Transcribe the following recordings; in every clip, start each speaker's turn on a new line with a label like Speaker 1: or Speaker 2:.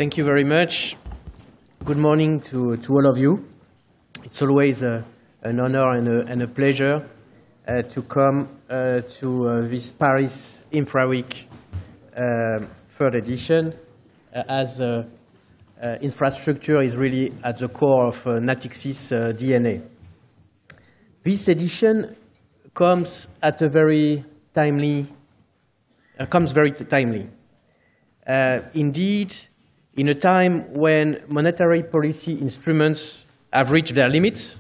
Speaker 1: Thank you very much. Good morning to all of you. It's always an honor and a pleasure to come to this Paris Infra Week third edition, as infrastructure is really at the core of Natixis DNA. This edition comes at a very timely. Indeed, in a time when monetary policy instruments have reached their limits,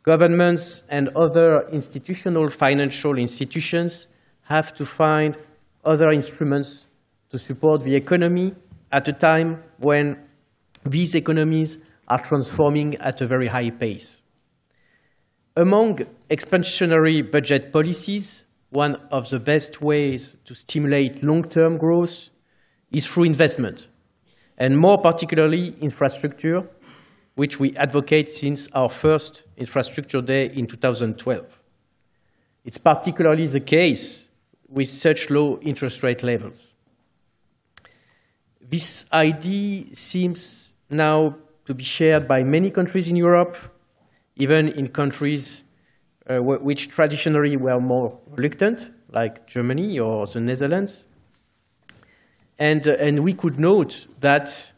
Speaker 1: governments and other institutional financial institutions have to find other instruments to support the economy at a time when these economies are transforming at a very high pace. Among expansionary budget policies, one of the best ways to stimulate long-term growth is through investment, and more particularly infrastructure, which we advocate since our first Infrastructure Day in 2012. It's particularly the case with such low interest rate levels. This idea seems now to be shared by many countries in Europe, even in countries which traditionally were more reluctant, like Germany or the Netherlands. And we could note that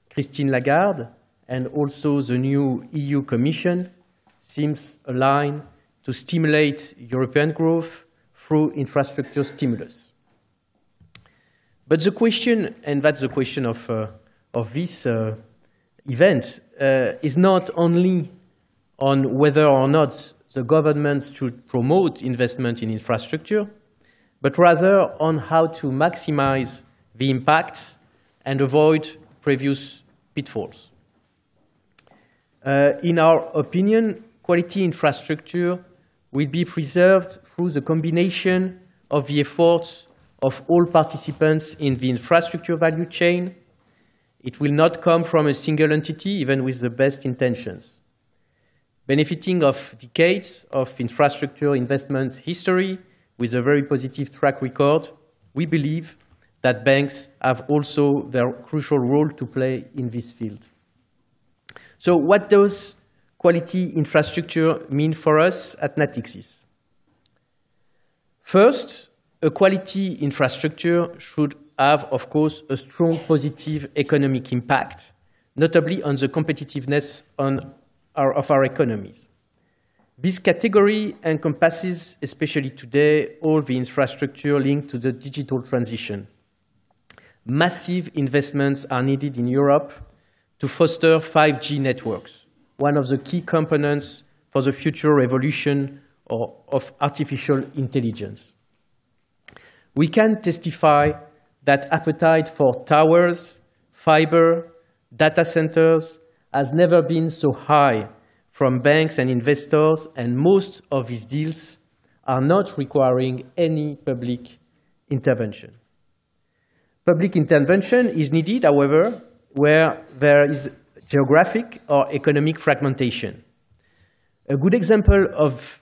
Speaker 1: Christine Lagarde and also the new EU Commission seems aligned to stimulate European growth through infrastructure stimulus. But the question, and that's the question of this event, is not only on whether or not the government should promote investment in infrastructure, but rather on how to maximize the impacts and avoid previous pitfalls. In our opinion, quality infrastructure will be preserved through the combination of the efforts of all participants in the infrastructure value chain. It will not come from a single entity, even with the best intentions. Benefiting of decades of infrastructure investment history with a very positive track record, we believe that banks have also their crucial role to play in this field. So what does quality infrastructure mean for us at Natixis? First, a quality infrastructure should have, of course, a strong positive economic impact, notably on the competitiveness of our economies. This category encompasses, especially today, all the infrastructure linked to the digital transition. Massive investments are needed in Europe to foster 5G networks, one of the key components for the future revolution of artificial intelligence. We can testify that appetite for towers, fiber, data centers has never been so high from banks and investors, and most of these deals are not requiring any public intervention. Public intervention is needed, however, where there is geographic or economic fragmentation. A good example of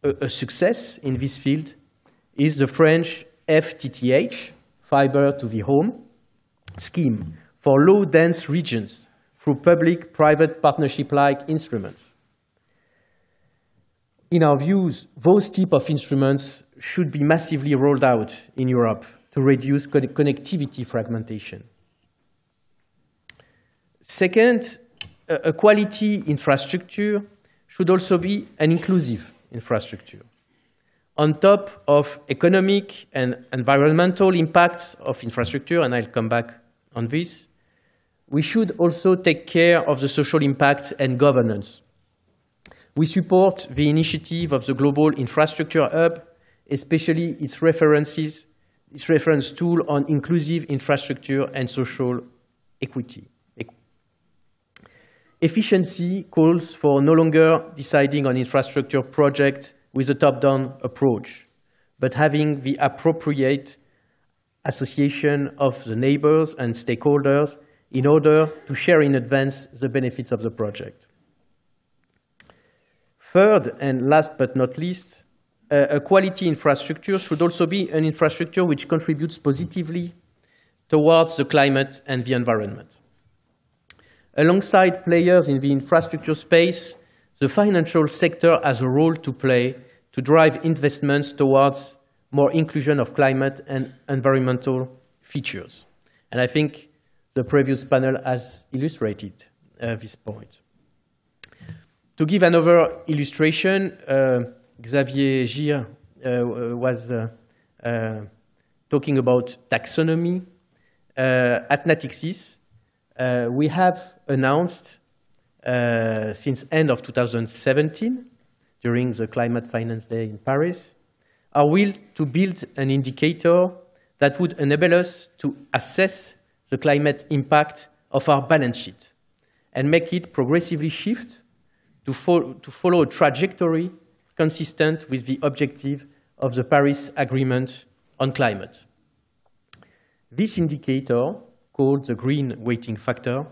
Speaker 1: a success in this field is the French FTTH, Fiber to the Home, scheme for low-dense regions through public-private partnership-like instruments. In our views, those types of instruments should be massively rolled out in Europe to reduce connectivity fragmentation. Second, a quality infrastructure should also be an inclusive infrastructure. On top of economic and environmental impacts of infrastructure, and I'll come back on this, we should also take care of the social impacts and governance. We support the initiative of the Global Infrastructure Hub, especially its reference tool on inclusive infrastructure and social equity. Efficiency calls for no longer deciding on infrastructure projects with a top-down approach, but having the appropriate association of the neighbors and stakeholders in order to share in advance the benefits of the project. Third, and last but not least, a quality infrastructure should also be an infrastructure which contributes positively towards the climate and the environment. Alongside players in the infrastructure space, the financial sector has a role to play to drive investments towards more inclusion of climate and environmental features. And I think the previous panel has illustrated this point. To give another illustration, Xavier Gir was talking about taxonomy. At Natixis, we have announced since end of 2017, during the Climate Finance Day in Paris, our will to build an indicator that would enable us to assess the climate impact of our balance sheet and make it progressively shift to follow a trajectory consistent with the objective of the Paris Agreement on climate. This indicator, called the Green Weighting Factor,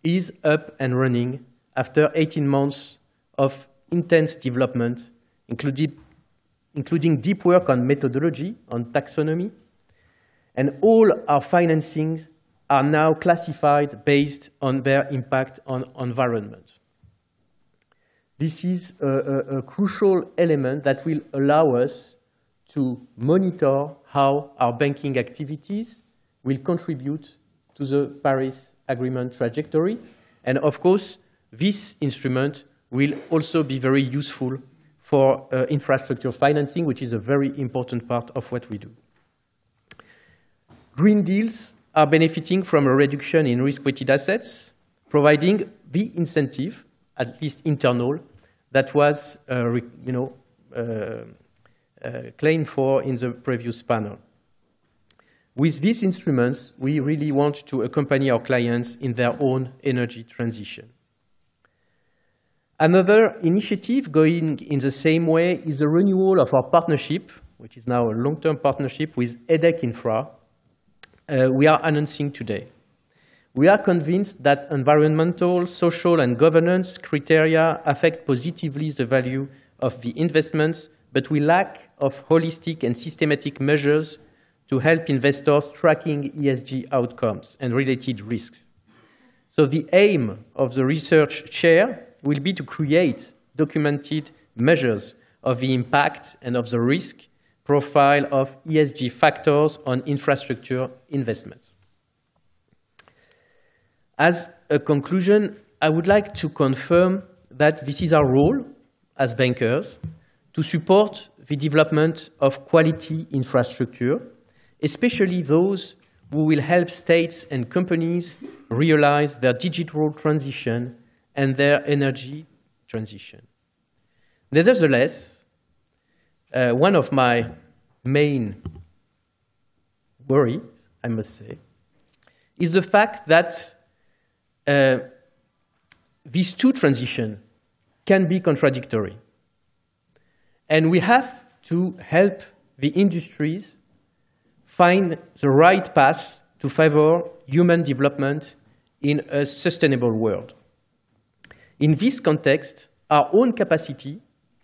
Speaker 1: is up and running after 18 months of intense development, including deep work on methodology, on taxonomy, and all our financings are now classified based on their impact on environment. This is a crucial element that will allow us to monitor how our banking activities will contribute to the Paris Agreement trajectory. And of course, this instrument will also be very useful for infrastructure financing, which is a very important part of what we do. Green deals are benefiting from a reduction in risk-weighted assets, providing the incentive, at least internal, that was claimed for in the previous panel. With these instruments, we really want to accompany our clients in their own energy transition. Another initiative going in the same way is the renewal of our partnership, which is now a long-term partnership with EDEC Infra. We are announcing today. We are convinced that environmental, social, and governance criteria affect positively the value of the investments, but we lack of holistic and systematic measures to help investors tracking ESG outcomes and related risks. So the aim of the research chair will be to create documented measures of the impact and of the risk profile of ESG factors on infrastructure investments. As a conclusion, I would like to confirm that this is our role as bankers to support the development of quality infrastructure, especially those who will help states and companies realize their digital transition and their energy transition. Nevertheless, one of my main worries, I must say, is the fact that these two transitions can be contradictory. And we have to help the industries find the right path to favor human development in a sustainable world. In this context, our own capacity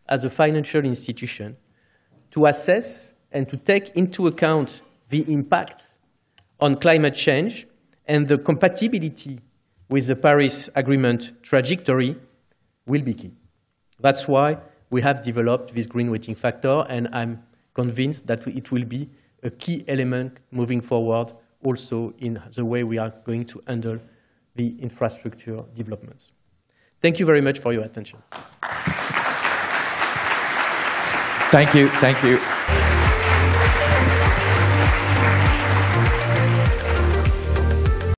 Speaker 1: as a financial institution to assess and to take into account the impacts on climate change and the compatibility with the Paris Agreement trajectory will be key. That's why we have developed this green weighting factor, and I'm convinced that it will be a key element moving forward also in the way we are going to handle the infrastructure developments. Thank you very much for your attention.
Speaker 2: Thank you. Thank you.